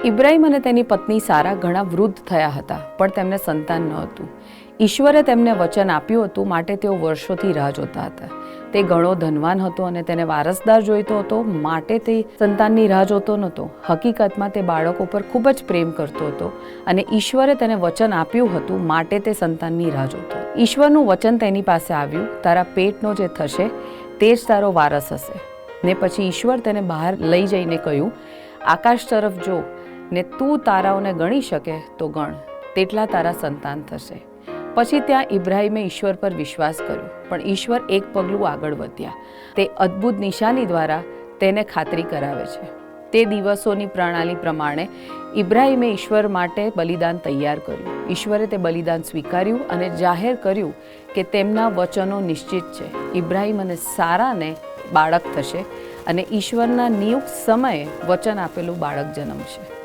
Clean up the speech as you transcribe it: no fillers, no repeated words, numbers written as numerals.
ઇબ્રાહિમ અને તેની પત્ની સારા ઘણા વૃદ્ધ થયા હતા, પણ તેમને સંતાન ન હતું. ઈશ્વરે તેમને વચન આપ્યું હતું, માટે તેઓ વર્ષોથી રાહ જોતા હતા. તે ઘણો ધનવાન હતો અને તેને વારસદાર જોઈતો હતો, માટે તે સંતાનની રાહ જોતો નહોતો. હકીકતમાં તે બાળકો પર ખૂબ જ પ્રેમ કરતો હતો અને ઈશ્વરે તેને વચન આપ્યું હતું, માટે તે સંતાનની રાહ જોતો. ઈશ્વરનું વચન તેની પાસે આવ્યું, તારા પેટનો જે થશે તે જ તારો વારસ હશે. ને પછી ઈશ્વર તેને બહાર લઈ જઈને કહ્યું, આકાશ તરફ જો ને તું તારાઓને ગણી શકે તો ગણ, તેટલા તારા સંતાન થશે. પછી ત્યાં ઇબ્રાહિમે ઈશ્વર પર વિશ્વાસ કર્યો, પણ ઈશ્વર એક પગલું આગળ વધ્યા. તે અદ્ભુત નિશાની દ્વારા તેને ખાતરી કરાવે છે. તે દિવસોની પ્રણાલી પ્રમાણે ઇબ્રાહિમે ઈશ્વર માટે બલિદાન તૈયાર કર્યું. ઈશ્વરે તે બલિદાન સ્વીકાર્યું અને જાહેર કર્યું કે તેમના વચનો નિશ્ચિત છે. ઇબ્રાહિમ અને સારાને બાળક થશે અને ઈશ્વરના નિયુક્ત સમયે વચન આપેલું બાળક જન્મશે.